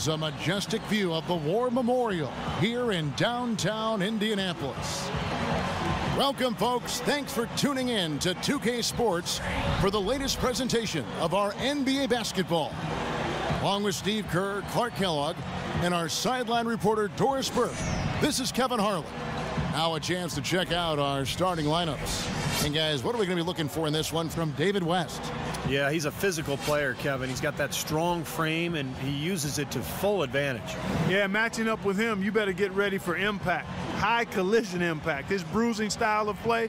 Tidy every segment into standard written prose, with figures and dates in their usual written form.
is a majestic view of the War Memorial here in downtown Indianapolis. Welcome, folks. Thanks for tuning in to 2K Sports for the latest presentation of our NBA basketball. Along with Steve Kerr, Clark Kellogg, and our sideline reporter, Doris Burke, this is Kevin Harlan. Now a chance to check out our starting lineups. And guys, what are we going to be looking for in this one from David West? Yeah, he's a physical player, Kevin. He's got that strong frame, and he uses it to full advantage. Yeah, matching up with him, you better get ready for impact. High collision impact. His bruising style of play,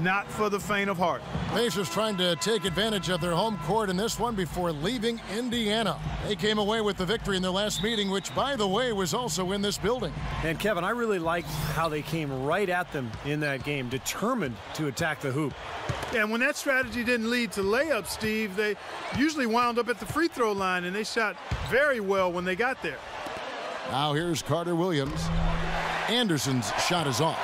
not for the faint of heart. Pacers trying to take advantage of their home court in this one before leaving Indiana. They came away with the victory in their last meeting, which, by the way, was also in this building. And, Kevin, I really liked how they came right at them in that game, determined to attack the hoop. Yeah, and when that strategy didn't lead to layups, Steve, they usually wound up at the free throw line, and they shot very well when they got there. Now here's Carter Williams. Anderson's shot is off.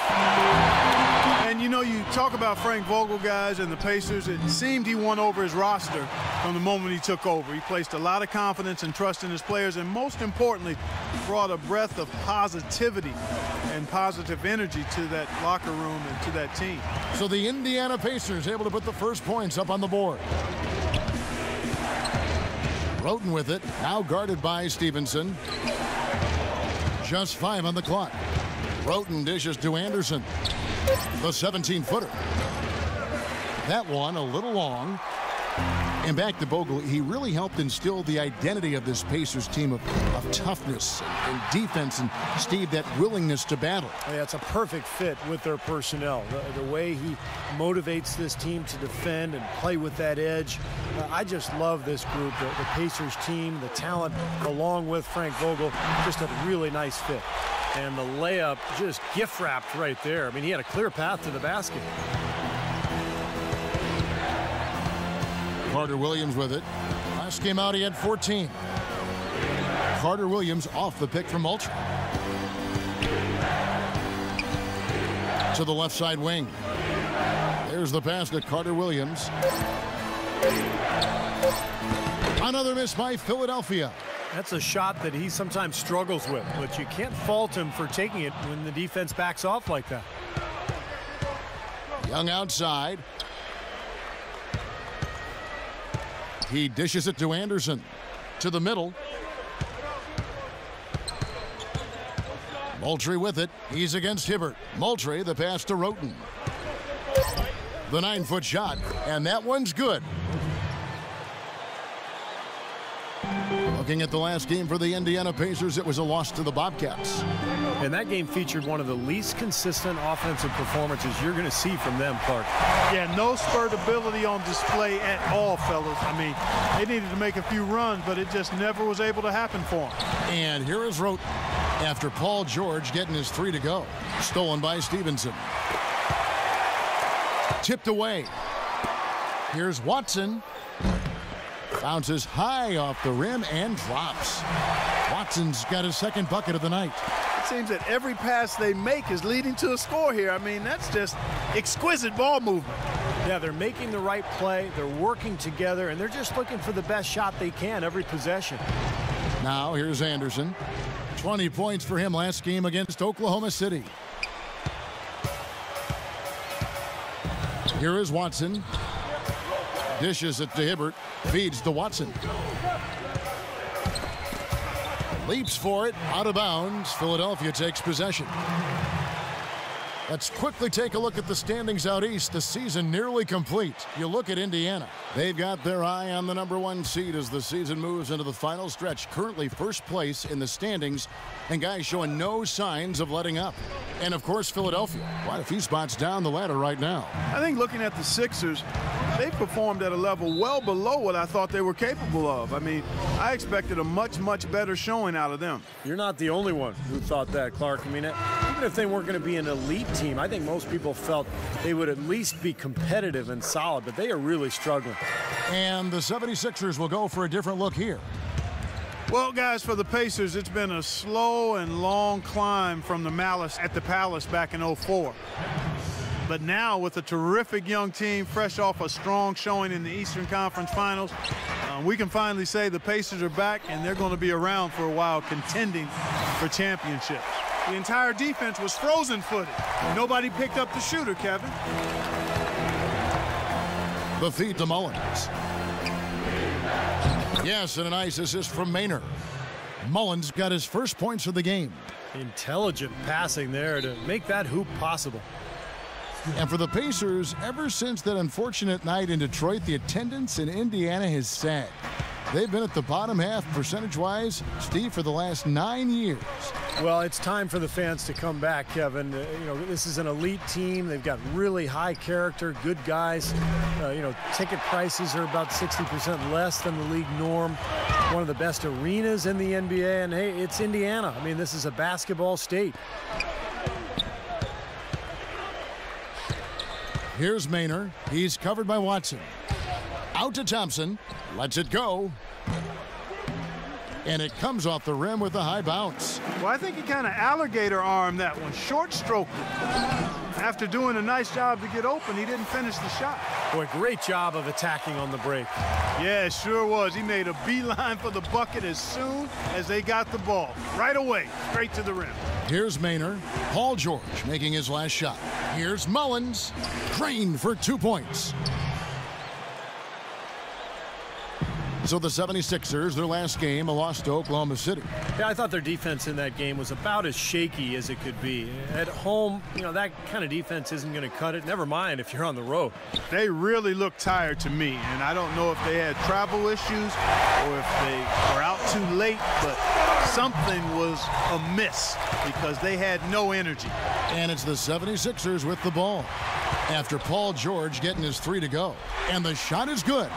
And, you know, you talk about Frank Vogel, guys, and the Pacers. It seemed he won over his roster from the moment he took over. He placed a lot of confidence and trust in his players, and most importantly, brought a breath of positivity and positive energy to that locker room and to that team. So the Indiana Pacers able to put the first points up on the board. Roten with it, now guarded by Stevenson. Just 5 on the clock. Roten dishes to Anderson. The 17-footer. That one a little long. And back to Vogel, he really helped instill the identity of this Pacers team of toughness and defense, and, Steve, that willingness to battle. Yeah, it's a perfect fit with their personnel. The way he motivates this team to defend and play with that edge. I just love this group, the Pacers team, the talent, along with Frank Vogel. Just a really nice fit. And the layup just gift-wrapped right there. I mean, he had a clear path to the basket. Carter Williams with it. Last game out, he had 14. Carter Williams off the pick from Moultrie. To the left side wing. There's the pass to Carter Williams. Another miss by Philadelphia. That's a shot that he sometimes struggles with, but you can't fault him for taking it when the defense backs off like that. Young outside. He dishes it to Anderson. To the middle. Moultrie with it. He's against Hibbert. Moultrie, the pass to Roten. The 9-foot shot, and that one's good. Looking at the last game for the Indiana Pacers, it was a loss to the Bobcats. And that game featured one of the least consistent offensive performances you're going to see from them, Clark. Yeah, no spurt ability on display at all, fellas. I mean, they needed to make a few runs, but it just never was able to happen for them. And here is Roten after Paul George getting his 3 to go. Stolen by Stevenson. Tipped away. Here's Watson. Bounces high off the rim and drops. Watson's got his second bucket of the night. It seems that every pass they make is leading to a score here. I mean, that's just exquisite ball movement. Yeah, they're making the right play. They're working together, and they're just looking for the best shot they can every possession. Now here's Anderson. 20 points for him last game against Oklahoma City. Here is Watson. Dishes it to Hibbert. Feeds to Watson. Leaps for it. Out of bounds. Philadelphia takes possession. Let's quickly take a look at the standings out east. The season nearly complete. You look at Indiana. They've got their eye on the #1 seed as the season moves into the final stretch. Currently first place in the standings, and guys showing no signs of letting up. And, of course, Philadelphia. Quite a few spots down the ladder right now. I think looking at the Sixers, they performed at a level well below what I thought they were capable of. I mean, I expected a much, much better showing out of them. You're not the only one who thought that, Clark. I mean, even if they weren't going to be an elite team, I think most people felt they would at least be competitive and solid, but they are really struggling. And the 76ers will go for a different look here. Well, guys, for the Pacers, it's been a slow and long climb from the malice at the Palace back in '04. But now with a terrific young team, fresh off a strong showing in the Eastern Conference Finals, we can finally say the Pacers are back, and they're going to be around for a while contending for championships. The entire defense was frozen-footed. Nobody picked up the shooter, Kevin. The feed to Mullins. Yes, and a nice assist from Maynard. Mullins got his first points of the game. Intelligent passing there to make that hoop possible. And for the Pacers, ever since that unfortunate night in Detroit, the attendance in Indiana has sagged. They've been at the bottom half percentage-wise, Steve, for the last 9 years. Well, it's time for the fans to come back, Kevin. This is an elite team. They've got really high character, good guys. Ticket prices are about 60% less than the league norm. One of the best arenas in the NBA, and hey, it's Indiana. I mean, this is a basketball state. Here's Maynard. He's covered by Watson. Out to Thompson. Lets it go. And it comes off the rim with a high bounce. Well, I think he kind of alligator armed that one. Short stroke. After doing a nice job to get open, he didn't finish the shot. Boy, great job of attacking on the break. Yeah, it sure was. He made a beeline for the bucket as soon as they got the ball. Right away, straight to the rim. Here's Maynard. Paul George making his last shot. Here's Mullins. Crane for 2 points. So the 76ers, their last game, a loss to Oklahoma City. Yeah, I thought their defense in that game was about as shaky as it could be. At home, that kind of defense isn't going to cut it. Never mind if you're on the road. They really look tired to me, and I don't know if they had travel issues or if they were out too late, but something was amiss because they had no energy. And it's the 76ers with the ball after Paul George getting his 3 to go. And the shot is good.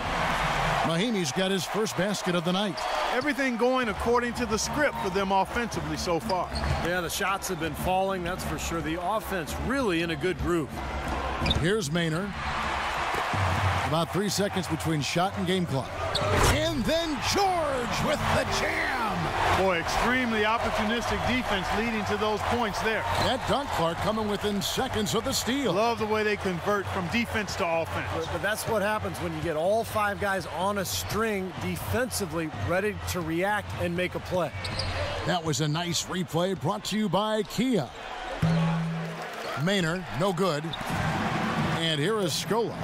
Mahinmi's got his first basket of the night. Everything going according to the script for them offensively so far. Yeah, the shots have been falling, that's for sure. The offense really in a good groove. Here's Maynard. About 3 seconds between shot and game clock. And then George with the jam. Boy, extremely opportunistic defense leading to those points there. That dunk, Clark, coming within seconds of the steal. Love the way they convert from defense to offense. But that's what happens when you get all 5 guys on a string defensively ready to react and make a play. That was a nice replay brought to you by Kia. Maynard, no good. And here is Scola.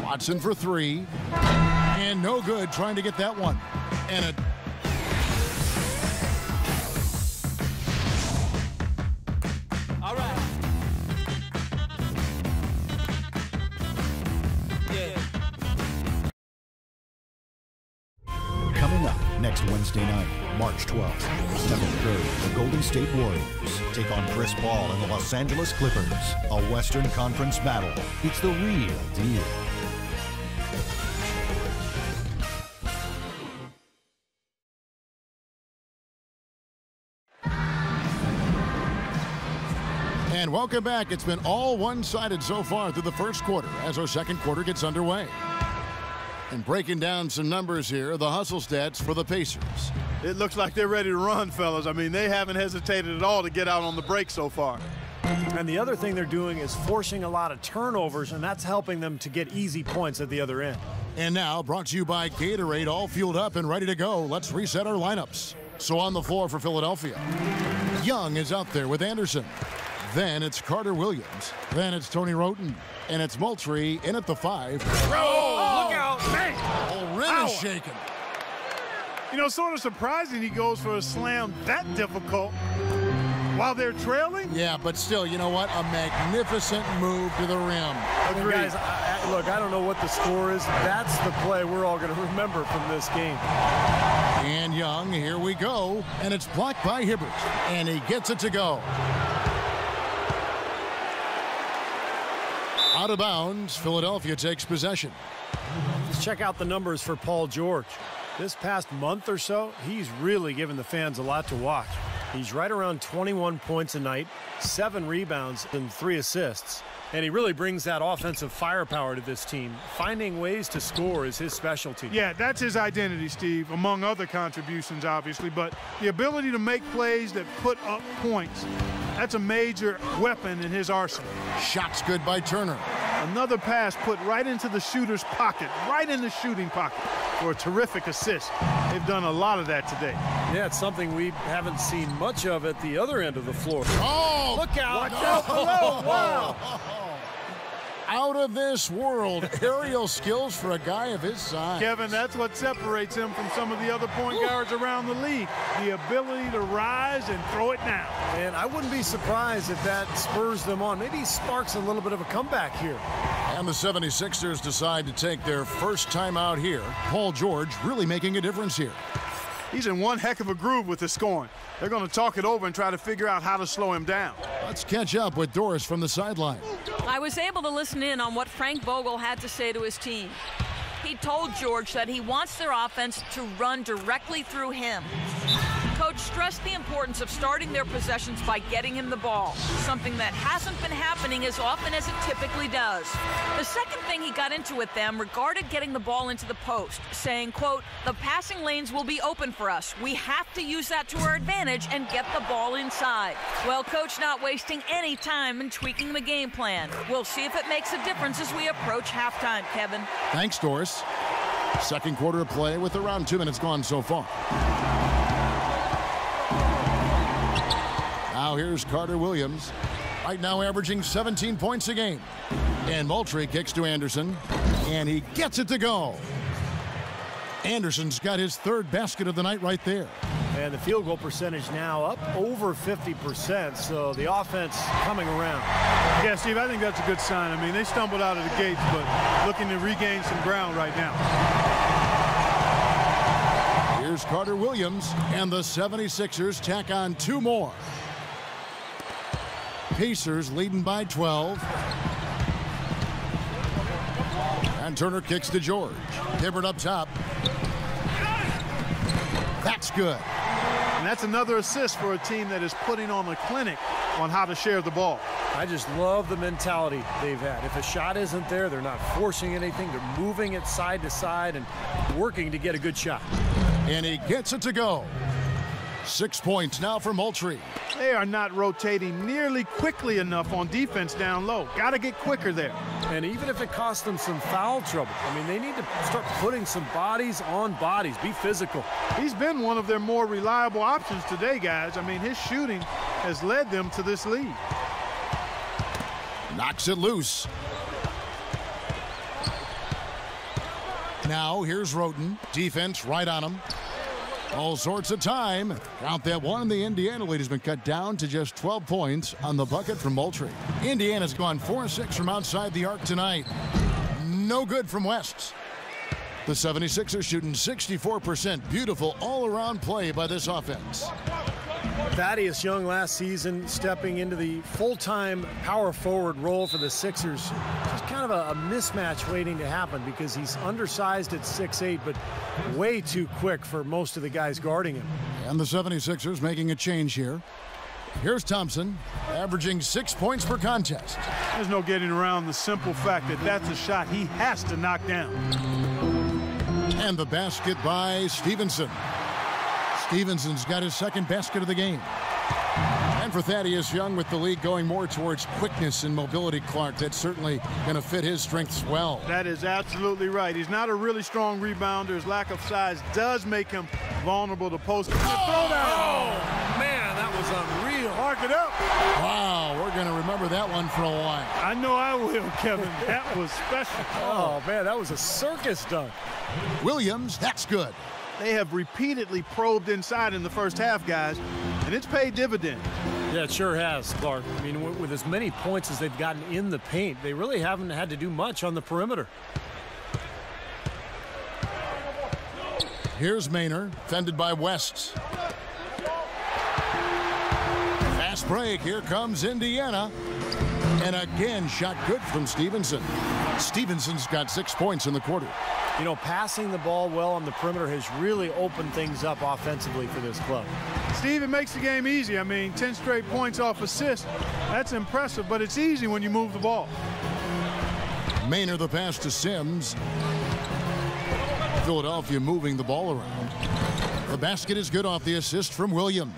Watson for 3. And no good trying to get that one. And a all right. Yeah. Coming up next Wednesday night, March 12th, Stephen Curry, the Golden State Warriors, take on Chris Paul and the Los Angeles Clippers. A Western Conference battle. It's the real deal. And welcome back. It's been all one-sided so far through the first quarter as our second quarter gets underway. And breaking down some numbers here, the hustle stats for the Pacers. It looks like they're ready to run, fellas. I mean, they haven't hesitated at all to get out on the break so far. And the other thing they're doing is forcing a lot of turnovers, and that's helping them to get easy points at the other end. And now, brought to you by Gatorade, all fueled up and ready to go. Let's reset our lineups. So on the floor for Philadelphia, Young is out there with Anderson. Then it's Carter Williams. Then it's Tony Roten. And it's Moultrie in at the 5. Oh, look out. Man. The rim is shaken. Sort of surprising he goes for a slam that difficult while they're trailing. Yeah, but still, you know what? A magnificent move to the rim. Agreed. Guys, look, I don't know what the score is. That's the play we're all going to remember from this game. And Young, here we go. And it's blocked by Hibbert. And he gets it to go. Out of bounds, Philadelphia takes possession. Let's check out the numbers for Paul George. This past month or so, he's really given the fans a lot to watch. He's right around 21 points a night, 7 rebounds, and 3 assists. And he really brings that offensive firepower to this team. Finding ways to score is his specialty. Yeah, that's his identity, Steve, among other contributions, obviously. But the ability to make plays that put up points, that's a major weapon in his arsenal. Shot's good by Turner. Another pass put right into the shooter's pocket, right in the shooting pocket for a terrific assist. They've done a lot of that today. Yeah, it's something we haven't seen much of at the other end of the floor. Oh, look out. Watch out below. Wow. Out of this world aerial skills for a guy of his size. Kevin, that's what separates him from some of the other point guards around the league. The ability to rise and throw it down. And I wouldn't be surprised if that spurs them on. Maybe sparks a little bit of a comeback here. And the 76ers decide to take their first time out here. Paul George really making a difference here. He's in one heck of a groove with the scoring. They're going to talk it over and try to figure out how to slow him down. Let's catch up with Doris from the sideline. I was able to listen in on what Frank Vogel had to say to his team. He told George that he wants their offense to run directly through him. Coach stressed the importance of starting their possessions by getting him the ball, something that hasn't been happening as often as it typically does. The second thing he got into with them regarded getting the ball into the post, saying, quote, "The passing lanes will be open for us. We have to use that to our advantage and get the ball inside." Well, Coach not wasting any time in tweaking the game plan. We'll see if it makes a difference as we approach halftime, Kevin. Thanks, Doris. Second quarter of play with around 2 minutes gone so far. Now here's Carter Williams, right now averaging 17 points a game. And Moultrie kicks to Anderson, and he gets it to go. Anderson's got his third basket of the night right there. And the field goal percentage now up over 50%, so the offense coming around. Yeah, Steve, I think that's a good sign. I mean, they stumbled out of the gates, but looking to regain some ground right now. Here's Carter Williams, and the 76ers tack on 2 more. Pacers leading by 12. And Turner kicks to George. Hibbert up top. That's good. And that's another assist for a team that is putting on a clinic on how to share the ball. I just love the mentality they've had. If a shot isn't there, they're not forcing anything. They're moving it side to side and working to get a good shot. And he gets it to go. 6 points now for Moultrie. They are not rotating nearly quickly enough on defense down low. Got to get quicker there. And even if it costs them some foul trouble, I mean, they need to start putting some bodies on bodies. Be physical. He's been one of their more reliable options today, guys. I mean, his shooting has led them to this lead. Knocks it loose. Now here's Roten. Defense right on him. All sorts of time. Count that one. The Indiana lead has been cut down to just 12 points on the bucket from Moultrie. Indiana's gone 4-6 from outside the arc tonight. No good from West. The 76ers shooting 64%. Beautiful all-around play by this offense. Thaddeus Young last season stepping into the full-time power forward role for the Sixers. Just kind of a mismatch waiting to happen because he's undersized at 6'8", but way too quick for most of the guys guarding him. And the 76ers making a change here. Here's Thompson, averaging 6 points per contest. There's no getting around the simple fact that that's a shot he has to knock down. And the basket by Stevenson. Stevenson's got his second basket of the game. And for Thaddeus Young, with the league going more towards quickness and mobility, Clark, that's certainly going to fit his strengths well. That is absolutely right. He's not a really strong rebounder. His lack of size does make him vulnerable to post. Oh, man, that was unreal. Mark it up. Wow, we're going to remember that one for a while. I know I will, Kevin. That was special. Oh, man, that was a circus dunk. Williams, that's good. They have repeatedly probed inside in the first half, guys, and it's paid dividends. Yeah, it sure has, Clark. I mean, with as many points as they've gotten in the paint, they really haven't had to do much on the perimeter. Here's Maynard, fended by West. Fast break, here comes Indiana. And again, shot good from Stevenson. Stevenson's got 6 points in the quarter. You know, passing the ball well on the perimeter has really opened things up offensively for this club. Steve, it makes the game easy. I mean, 10 straight points off assists. That's impressive, but it's easy when you move the ball. Maynard the pass to Sims. Philadelphia moving the ball around. The basket is good off the assist from Williams.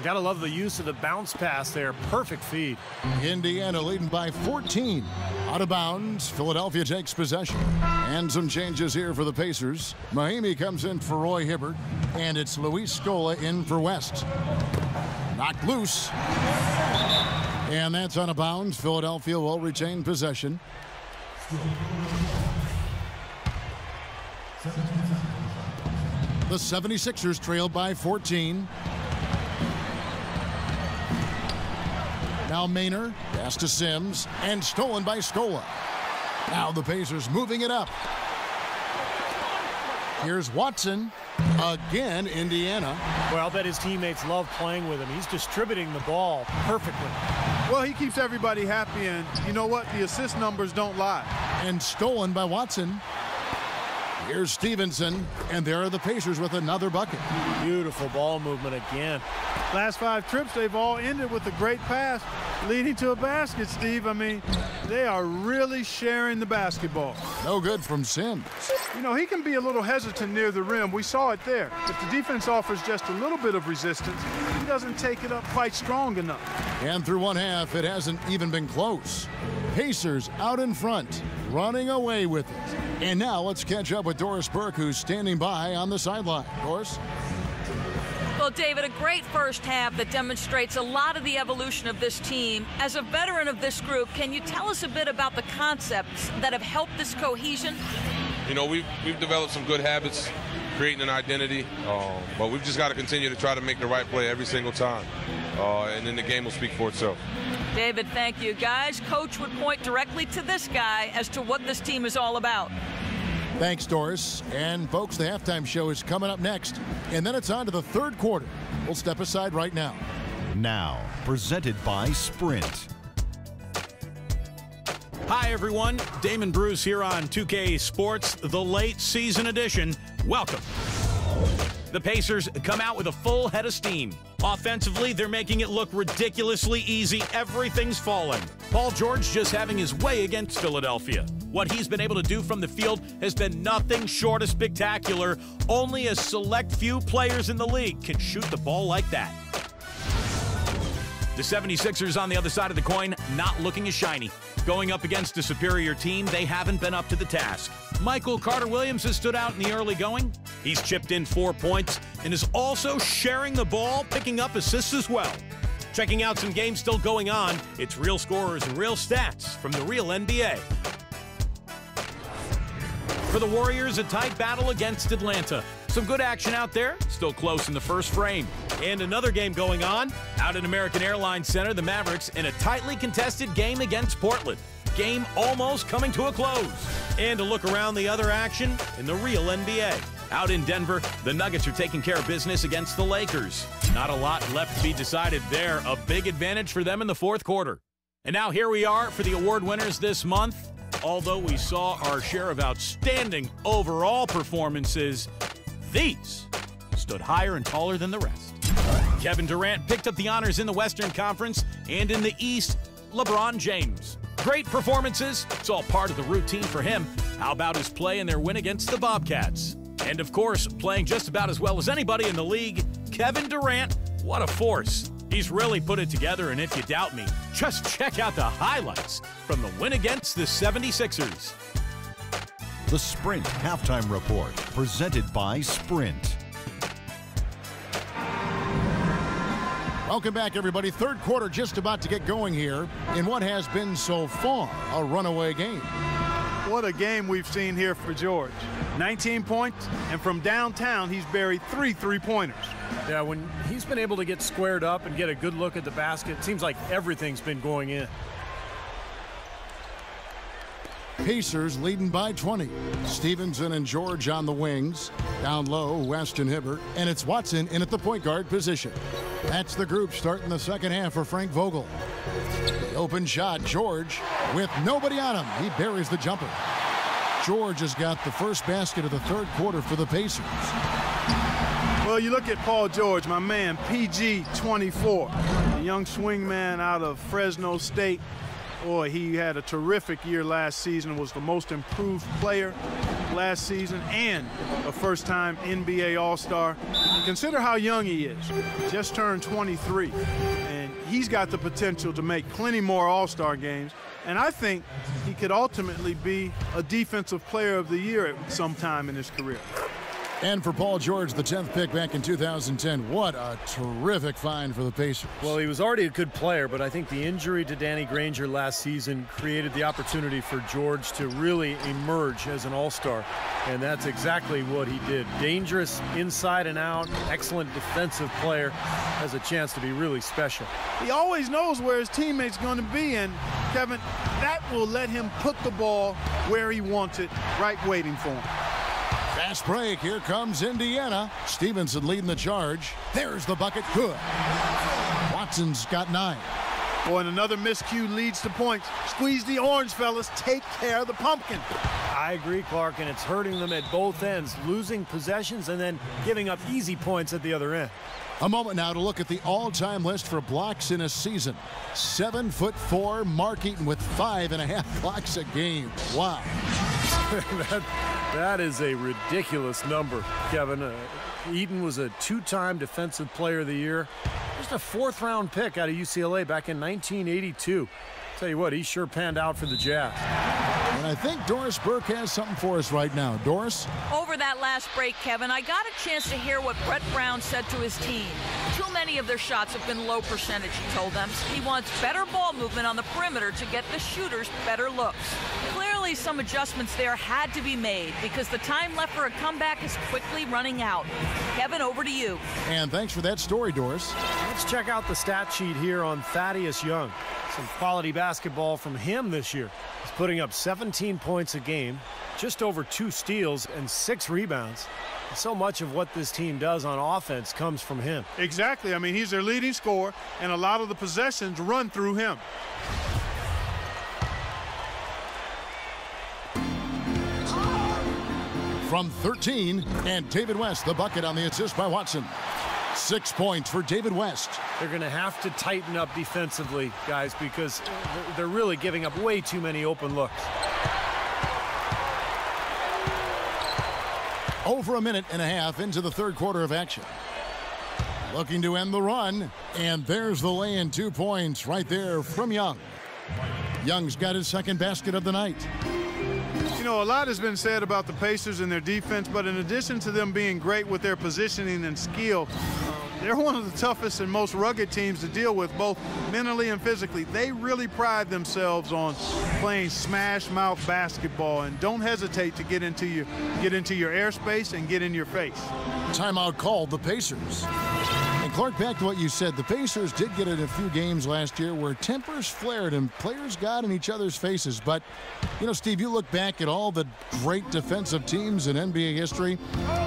Gotta love the use of the bounce pass there. Perfect feed. Indiana leading by 14. Out of bounds, Philadelphia takes possession. And some changes here for the Pacers. Mahimi comes in for Roy Hibbert, and it's Luis Scola in for West. Knocked loose. And that's out of bounds. Philadelphia will retain possession. The 76ers trailed by 14. Now Maynard, pass to Sims, and stolen by Scola. Now the Pacers moving it up. Here's Watson. Again, Indiana. Well, I'll bet his teammates love playing with him. He's distributing the ball perfectly. Well, he keeps everybody happy, and you know what? The assist numbers don't lie. And stolen by Watson. Here's Stevenson, and there are the Pacers with another bucket. Beautiful ball movement again. Last 5 trips, they've all ended with a great pass leading to a basket, Steve. I mean, they are really sharing the basketball. No good from Sims. You know, he can be a little hesitant near the rim. We saw it there. If the defense offers just a little bit of resistance, he doesn't take it up quite strong enough. And through one half, it hasn't even been close. Pacers out in front, running away with it. And now let's catch up with Doris Burke, who's standing by on the sideline. Doris? Well, David, a great first half that demonstrates a lot of the evolution of this team. As a veteran of this group, can you tell us a bit about the concepts that have helped this cohesion? You know, we've developed some good habits, creating an identity, but we've just got to continue to try to make the right play every single time, and then the game will speak for itself. David, thank you. Guys, Coach would point directly to this guy as to what this team is all about. Thanks, Doris. And, folks, the halftime show is coming up next. And then it's on to the third quarter. We'll step aside right now. Now, presented by Sprint. Hi, everyone. Damon Bruce here on 2K Sports, the late season edition. Welcome. The Pacers come out with a full head of steam. Offensively, they're making it look ridiculously easy. Everything's falling. Paul George just having his way against Philadelphia. What he's been able to do from the field has been nothing short of spectacular. Only a select few players in the league can shoot the ball like that. The 76ers on the other side of the coin, not looking as shiny. Going up against a superior team, they haven't been up to the task. Michael Carter-Williams has stood out in the early going. He's chipped in 4 points and is also sharing the ball, picking up assists as well. Checking out some games still going on, it's real scorers and real stats from the real NBA. For the Warriors, a tight battle against Atlanta. Some good action out there, still close in the first frame. And another game going on out at American Airlines Center, the Mavericks in a tightly contested game against Portland. Game almost coming to a close. And a look around the other action in the real NBA. Out in Denver, the Nuggets are taking care of business against the Lakers. Not a lot left to be decided there. A big advantage for them in the fourth quarter. And now here we are for the award winners this month. Although we saw our share of outstanding overall performances, these stood higher and taller than the rest. Kevin Durant picked up the honors in the Western Conference, and in the East, LeBron James. Great performances. It's all part of the routine for him. How about his play in their win against the Bobcats? And of course, playing just about as well as anybody in the league, Kevin Durant. What a force. He's really put it together, and if you doubt me, just check out the highlights from the win against the 76ers. The Sprint Halftime Report, presented by Sprint. Welcome back, everybody. Third quarter just about to get going here in what has been so far a runaway game. What a game we've seen here for George. 19 points, and from downtown, he's buried 3 3-pointers. Yeah, when he's been able to get squared up and get a good look at the basket, it seems like everything's been going in. Pacers leading by 20. Stevenson and George on the wings. Down low, West and Hibbert. And it's Watson in at the point guard position. That's the group starting the second half for Frank Vogel. The open shot, George, with nobody on him. He buries the jumper. George has got the first basket of the third quarter for the Pacers. Well, you look at Paul George, my man, PG 24, a young swingman out of Fresno State. Boy, he had a terrific year last season, was the most improved player last season, and a first-time NBA All-Star. Consider how young he is. Just turned 23, and he's got the potential to make plenty more All-Star games. And I think he could ultimately be a Defensive Player of the Year at some time in his career. And for Paul George, the 10th pick back in 2010, what a terrific find for the Pacers. Well, he was already a good player, but I think the injury to Danny Granger last season created the opportunity for George to really emerge as an all-star, and that's exactly what he did. Dangerous inside and out, excellent defensive player, has a chance to be really special. He always knows where his teammate's going to be, and Kevin, that will let him put the ball where he wants it, right waiting for him. Fast break. Here comes Indiana. Stevenson leading the charge. There's the bucket. Good. Watson's got 9. Boy, and another miscue leads to points. Squeeze the orange, fellas. Take care of the pumpkin. I agree, Clark, and it's hurting them at both ends, losing possessions and then giving up easy points at the other end. A moment now to look at the all-time list for blocks in a season. 7'4", Mark Eaton with 5.5 blocks a game. Wow. That is a ridiculous number, Kevin. Eaton was a 2-time Defensive Player of the Year. Just a 4th-round pick out of UCLA back in 1982. Tell you what, he sure panned out for the Jazz. And I think Doris Burke has something for us right now. Doris? Over that last break, Kevin, I got a chance to hear what Brett Brown said to his team. Too many of their shots have been low percentage, he told them. He wants better ball movement on the perimeter to get the shooters better looks. Clearly, some adjustments there had to be made because the time left for a comeback is quickly running out. Kevin, over to you. And thanks for that story, Doris. Let's check out the stat sheet here on Thaddeus Young. Some quality basketball from him this year. He's putting up 17 points a game, just over 2 steals and 6 rebounds. And so much of what this team does on offense comes from him. Exactly. I mean, he's their leading scorer, and a lot of the possessions run through him. From 13, and David West, the bucket on the assist by Watson. 6 points for David West. They're going to have to tighten up defensively, guys, because they're really giving up way too many open looks. Over a minute and a half into the 3rd quarter of action. Looking to end the run, and there's the lay-in. 2 points right there from Young. Young's got his 2nd basket of the night. You know, a lot has been said about the Pacers and their defense, but in addition to them being great with their positioning and skill, they're one of the toughest and most rugged teams to deal with, both mentally and physically. They really pride themselves on playing smash-mouth basketball, and don't hesitate to get into your airspace and get in your face. Timeout called, the Pacers. And Clark, back to what you said, the Pacers did get in a few games last year where tempers flared and players got in each other's faces. But, you know, Steve, you look back at all the great defensive teams in NBA history,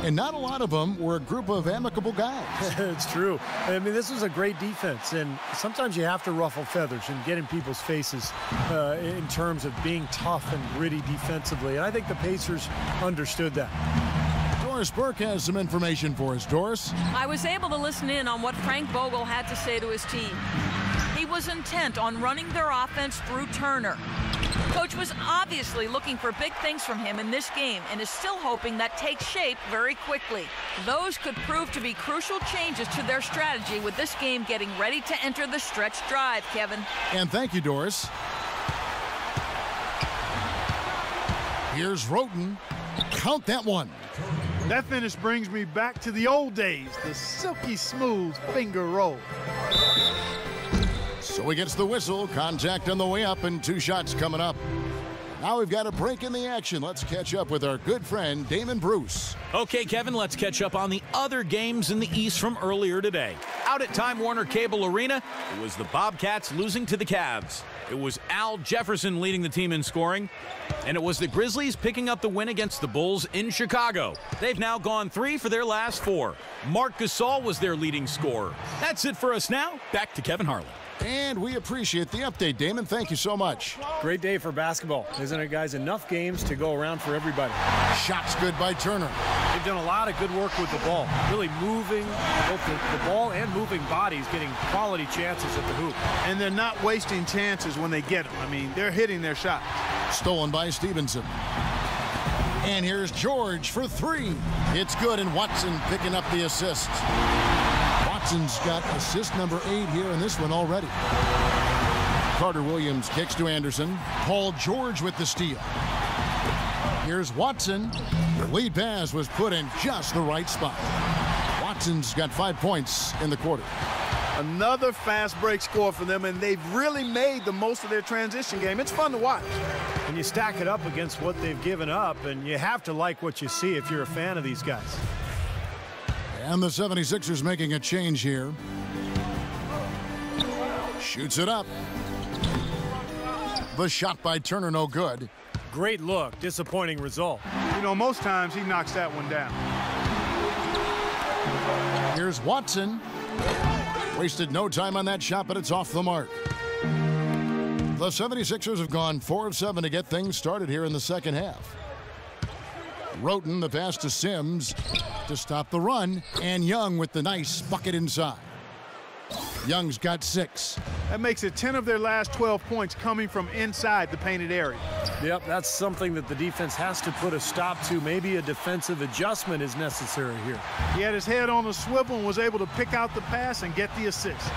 and not a lot of them were a group of amicable guys. It's true. I mean, this was a great defense, and sometimes you have to ruffle feathers and get in people's faces in terms of being tough and gritty defensively. And I think the Pacers understood that. Doris Burke has some information for us. Doris? I was able to listen in on what Frank Vogel had to say to his team. He was intent on running their offense through Turner. Coach was obviously looking for big things from him in this game and is still hoping that takes shape very quickly. Those could prove to be crucial changes to their strategy with this game getting ready to enter the stretch drive, Kevin. And thank you, Doris. Here's Roten. Count that one. That finish brings me back to the old days, the silky smooth finger roll. So he gets the whistle, contact on the way up, and 2 shots coming up. Now we've got a break in the action. Let's catch up with our good friend, Damon Bruce. Okay, Kevin, let's catch up on the other games in the East from earlier today. Out at Time Warner Cable Arena, it was the Bobcats losing to the Cavs. It was Al Jefferson leading the team in scoring, and it was the Grizzlies picking up the win against the Bulls in Chicago. They've now gone 3 for their last 4. Marc Gasol was their leading scorer. That's it for us now. Back to Kevin Harlan. And we appreciate the update, Damon. Thank you so much. Great day for basketball, isn't it, guys? Enough games to go around for everybody. Shots good by Turner. They've done a lot of good work with the ball, really moving both the ball and moving bodies, getting quality chances at the hoop. And they're not wasting chances when they get them. I mean, they're hitting their shots. Stolen by Stevenson. And here's George for three. It's good, and Watson picking up the assist. Watson's got assist number 8 here in this one already. Carter Williams kicks to Anderson. Paul George with the steal. Here's Watson. The lead pass was put in just the right spot. Watson's got 5 points in the quarter. Another fast break score for them, and they've really made the most of their transition game. It's fun to watch. And you stack it up against what they've given up, and you have to like what you see if you're a fan of these guys. And the 76ers making a change here. Shoots it up. The shot by Turner, no good. Great look, disappointing result. You know, most times he knocks that one down. Here's Watson. Wasted no time on that shot, but it's off the mark. The 76ers have gone 4 of 7 to get things started here in the second half. Roten, the pass to Sims to stop the run, and Young with the nice bucket inside. Young's got 6. That makes it 10 of their last 12 points coming from inside the painted area. Yep, that's something that the defense has to put a stop to. Maybe a defensive adjustment is necessary here. He had his head on a swivel and was able to pick out the pass and get the assist.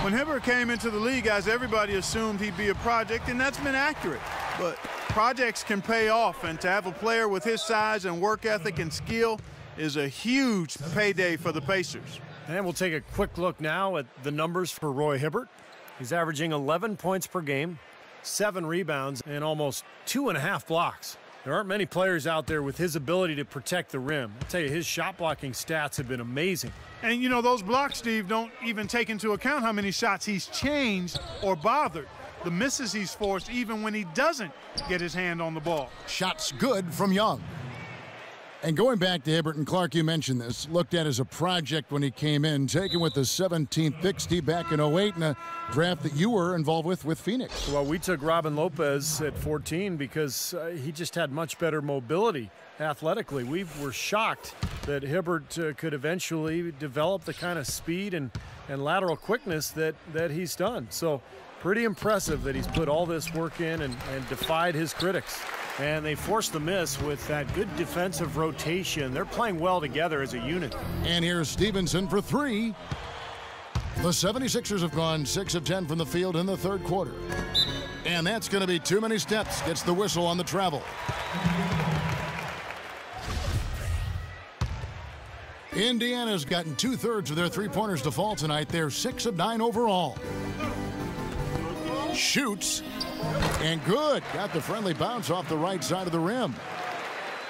When Hibbert came into the league, guys, everybody assumed he'd be a project, and that's been accurate. But projects can pay off, and to have a player with his size and work ethic and skill is a huge payday for the Pacers. And we'll take a quick look now at the numbers for Roy Hibbert. He's averaging 11 points per game, 7 rebounds, and almost 2.5 blocks. There aren't many players out there with his ability to protect the rim. I'll tell you, his shot blocking stats have been amazing. And, you know, those blocks, Steve, don't even take into account how many shots he's changed or bothered. The misses he's forced even when he doesn't get his hand on the ball. Shots good from Young. And going back to Hibbert, and Clark, you mentioned this, looked at as a project when he came in, taken with the 17th pick, Steve, back in 08 in a draft that you were involved with Phoenix. Well, we took Robin Lopez at 14 because he just had much better mobility athletically. We were shocked that Hibbert could eventually develop the kind of speed and lateral quickness that he's done. So pretty impressive that he's put all this work in and defied his critics. And they forced the miss with that good defensive rotation. They're playing well together as a unit. And here's Stevenson for 3. The 76ers have gone 6 of 10 from the field in the third quarter. And that's going to be too many steps. Gets the whistle on the travel. Indiana's gotten 2/3 of their three-pointers to fall tonight. They're 6 of 9 overall. Shoots. And good. Got the friendly bounce off the right side of the rim.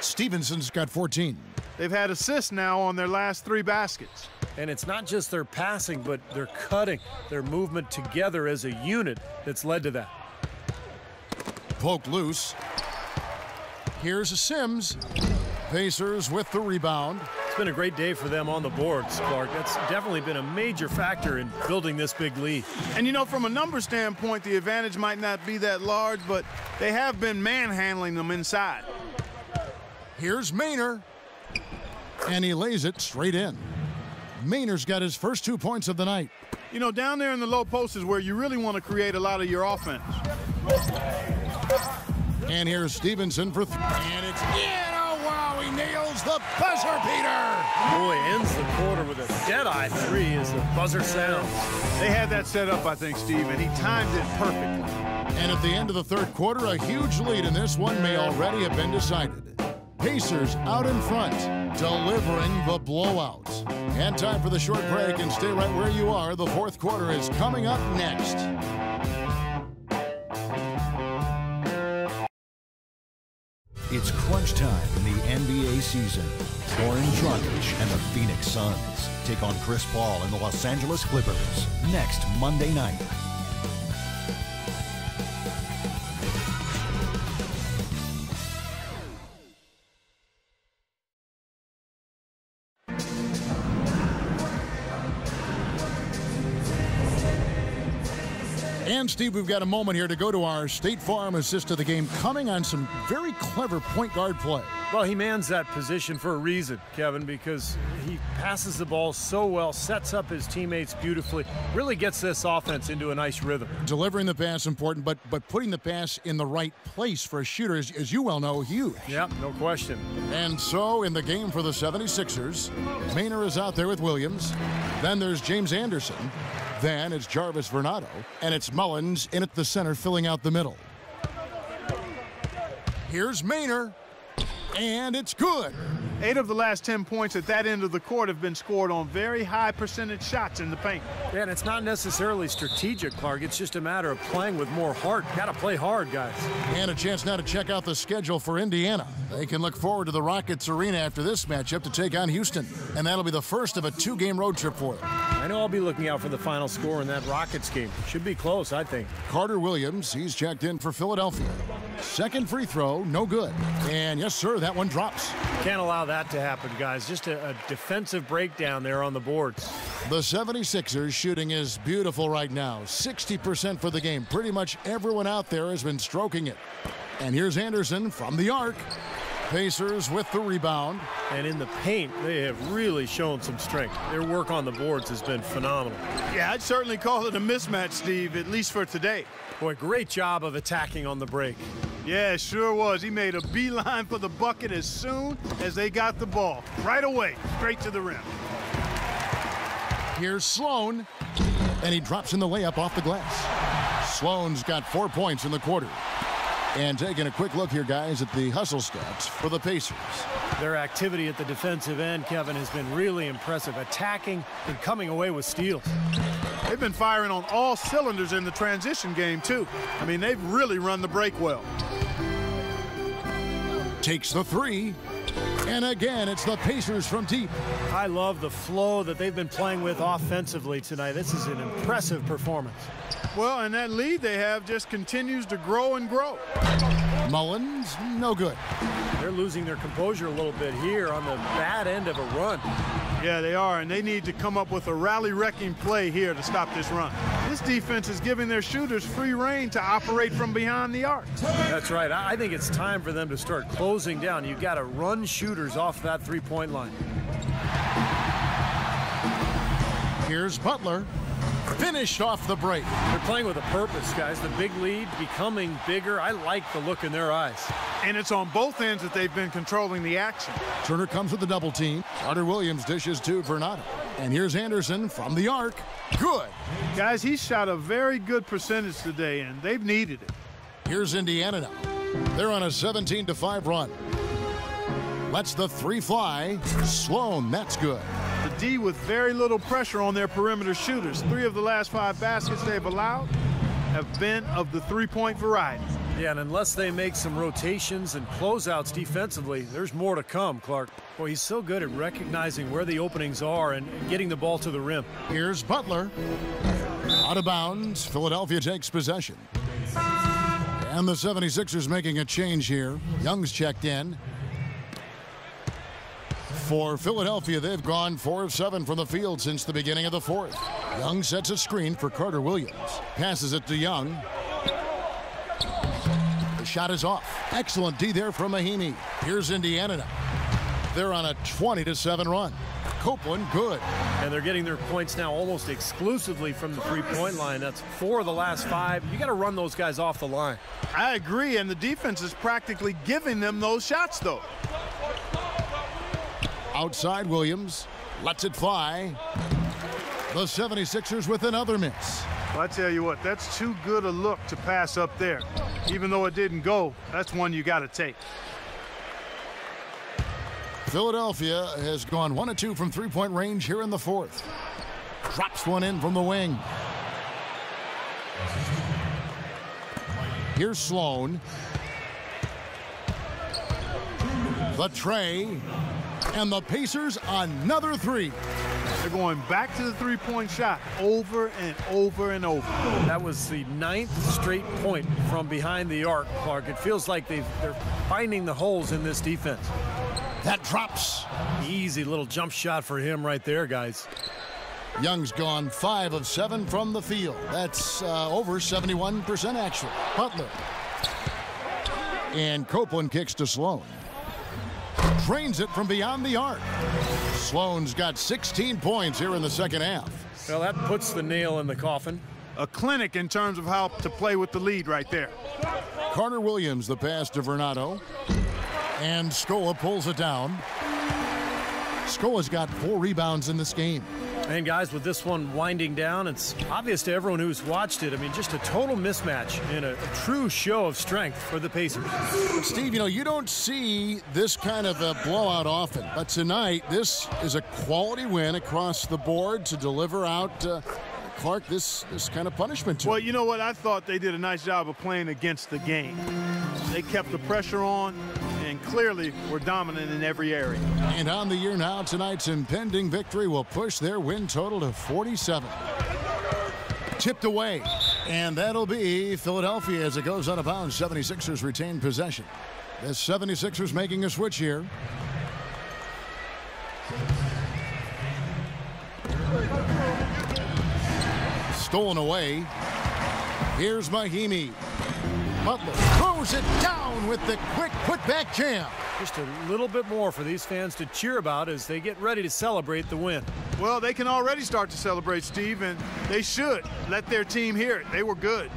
Stevenson's got 14. They've had assists now on their last 3 baskets. And it's not just their passing, but their cutting, their movement together as a unit that's led to that. Poked loose. Here's a Sims. Pacers with the rebound. It's been a great day for them on the boards, Clark. That's definitely been a major factor in building this big lead. And, you know, from a number standpoint, the advantage might not be that large, but they have been manhandling them inside. Here's Maynard. And he lays it straight in. Maynard's got his first 2 points of the night. You know, down there in the low post is where you really want to create a lot of your offense. And here's Stevenson for 3. And it's in. Oh, wow, he nails the buzzer beater. Boy, ends the quarter with a dead-eye 3 as the buzzer sounds. They had that set up, I think, Steve, and he timed it perfectly. And at the end of the third quarter, a huge lead in this one may already have been decided. Pacers out in front, delivering the blowout. And time for the short break, and stay right where you are. The fourth quarter is coming up next. It's crunch time in the NBA season. Goran Dragic and the Phoenix Suns take on Chris Paul and the Los Angeles Clippers next Monday night. And, Steve, we've got a moment here to go to our State Farm assist of the game, coming on some very clever point guard play. Well, he mans that position for a reason, Kevin, because he passes the ball so well, sets up his teammates beautifully, really gets this offense into a nice rhythm. Delivering the pass important, but putting the pass in the right place for a shooter, as you well know, huge. Yeah, no question. And so in the game for the 76ers, Maynor is out there with Williams. Then there's James Anderson. Then it's Jarvis Vernado. And it's Mullins in at the center, filling out the middle. Here's Maynor. And it's good. 8 of the last 10 points at that end of the court have been scored on very high percentage shots in the paint. Yeah, and it's not necessarily strategic, Clark. It's just a matter of playing with more heart. Got to play hard, guys. And a chance now to check out the schedule for Indiana. They can look forward to the Rockets Arena after this matchup to take on Houston. And that'll be the first of a 2-game road trip for them. I know I'll be looking out for the final score in that Rockets game. Should be close, I think. Carter Williams, he's checked in for Philadelphia. Second free throw, no good. And yes, sir, that one drops. Can't allow that to happen, guys. Just a defensive breakdown there on the boards. The 76ers shooting is beautiful right now. 60% for the game. Pretty much everyone out there has been stroking it. And here's Anderson from the arc. Pacers with the rebound. And in the paint, they have really shown some strength. Their work on the boards has been phenomenal. Yeah, I'd certainly call it a mismatch, Steve, at least for today. Boy, great job of attacking on the break. Yeah, it sure was. He made a beeline for the bucket as soon as they got the ball. Right away, straight to the rim. Here's Sloan, and he drops in the layup off the glass. Sloan's got 4 points in the quarter. And taking a quick look here, guys, at the hustle stats for the Pacers. Their activity at the defensive end, Kevin, has been really impressive. Attacking and coming away with steals. They've been firing on all cylinders in the transition game, too. I mean, they've really run the break well. Takes the three. And again, it's the Pacers from deep. I love the flow that they've been playing with offensively tonight. This is an impressive performance. Well, and that lead they have just continues to grow and grow. Mullins, no good. They're losing their composure a little bit here on the bad end of a run. Yeah, they are, and they need to come up with a rally-wrecking play here to stop this run. This defense is giving their shooters free rein to operate from behind the arc. That's right. I think it's time for them to start closing down. You've got to run shooters off that three-point line. Here's Butler. Finished off the break. They're playing with a purpose, guys. The big lead becoming bigger. I like the look in their eyes. And it's on both ends that they've been controlling the action. Turner comes with the double team. Carter Williams dishes to Vernado. And here's Anderson from the arc. Good. Guys, he shot a very good percentage today, and they've needed it. Here's Indiana now. They're on a 17-5 run. Lets the three fly. Sloan, that's good. The D with very little pressure on their perimeter shooters. 3 of the last 5 baskets they've allowed have been of the three-point variety. Yeah, and unless they make some rotations and closeouts defensively, there's more to come, Clark. Boy, he's so good at recognizing where the openings are and getting the ball to the rim. Here's Butler. Out of bounds. Philadelphia takes possession. And the 76ers making a change here. Young's checked in. For Philadelphia, they've gone 4 of 7 from the field since the beginning of the fourth. Young sets a screen for Carter Williams. Passes it to Young. The shot is off. Excellent D there from Mahimi. Here's Indiana now. They're on a 20-7 run. Copeland, good. And they're getting their points now almost exclusively from the three-point line. That's 4 of the last 5. You got to run those guys off the line. I agree, and the defense is practically giving them those shots, though. Outside Williams, lets it fly. The 76ers with another miss. Well, I tell you what, that's too good a look to pass up there. Even though it didn't go, that's one you got to take. Philadelphia has gone 1 of 2 from three-point range here in the fourth. Drops one in from the wing. Here's Sloan. The tray. And the Pacers another 3. They're going back to the three-point shot over and over and over. That was the 9th straight point from behind the arc, Clark. It feels like they're finding the holes in this defense. That drops. Easy little jump shot for him right there, guys. Young's gone 5 of 7 from the field. That's over 71% actually. Butler. And Copeland kicks to Sloan. Drains it from beyond the arc. Sloan's got 16 points here in the second half. Well, that puts the nail in the coffin. A clinic in terms of how to play with the lead right there. Carter Williams, the pass to Vernado. And Scola pulls it down. Scola's got 4 rebounds in this game. And guys, with this one winding down, it's obvious to everyone who's watched it. I mean, just a total mismatch and a true show of strength for the Pacers. Steve, you know, you don't see this kind of a blowout often, but tonight this is a quality win across the board to deliver out Clark this kind of punishment to Well, him. you know what? I thought they did a nice job of playing against the game. They kept the pressure on and clearly were dominant in every area. And on the year now, tonight's impending victory will push their win total to 47. Tipped away, and that'll be Philadelphia as it goes out of bounds. 76ers retain possession. The 76ers making a switch here. Stolen away. Here's Mahimi. Butler throws it down with the quick putback jam. Just a little bit more for these fans to cheer about as they get ready to celebrate the win. Well, they can already start to celebrate, Steve, and they should let their team hear it. They were good.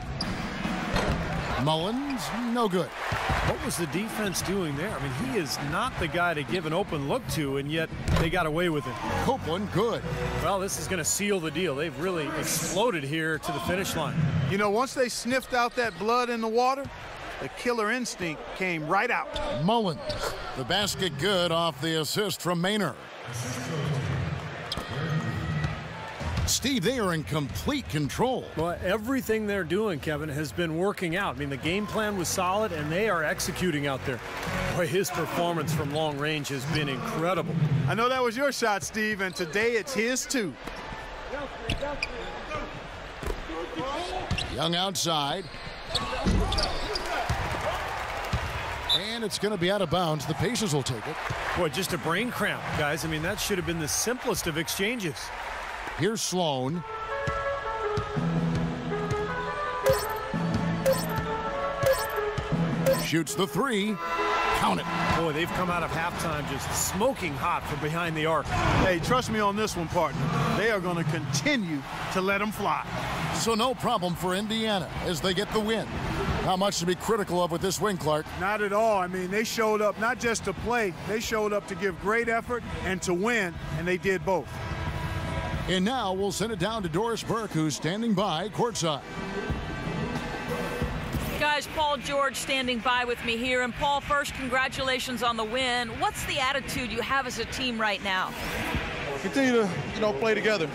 Mullins, no good. What was the defense doing there? I mean, he is not the guy to give an open look to, and yet they got away with it. Copeland, good. Well, this is going to seal the deal. They've really exploded here to the finish line. You know, once they sniffed out that blood in the water, the killer instinct came right out. Mullins, the basket good off the assist from Maynard. Steve, they are in complete control. Well, everything they're doing, Kevin, has been working out. I mean, the game plan was solid, and they are executing out there. Boy, his performance from long range has been incredible. I know that was your shot, Steve, and today it's his too. Young outside. And it's going to be out of bounds. The Pacers will take it. Boy, just a brain cramp, guys. I mean, that should have been the simplest of exchanges. Here's Sloan. Shoots the 3. Count it. Boy, they've come out of halftime just smoking hot from behind the arc. Hey, trust me on this one, partner. They are going to continue to let them fly. So no problem for Indiana as they get the win. Not much to be critical of with this win, Clark. Not at all. I mean, they showed up not just to play. They showed up to give great effort and to win, and they did both. And now we'll send it down to Doris Burke, who's standing by courtside. Guys, Paul George standing by with me here. And Paul, first, congratulations on the win. What's the attitude you have as a team right now? Continue to, play together.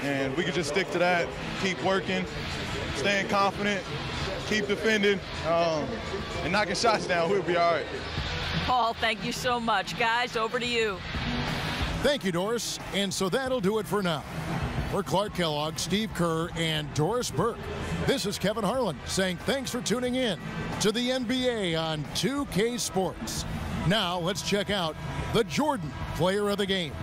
And we can just stick to that, keep working, staying confident, keep defending, and knocking shots down. We'll be all right. Paul, thank you so much. Guys, over to you. Thank you, Doris. And so that'll do it for now. For Clark Kellogg, Steve Kerr, and Doris Burke, this is Kevin Harlan saying thanks for tuning in to the NBA on 2K Sports. Now let's check out the Jordan Player of the Game.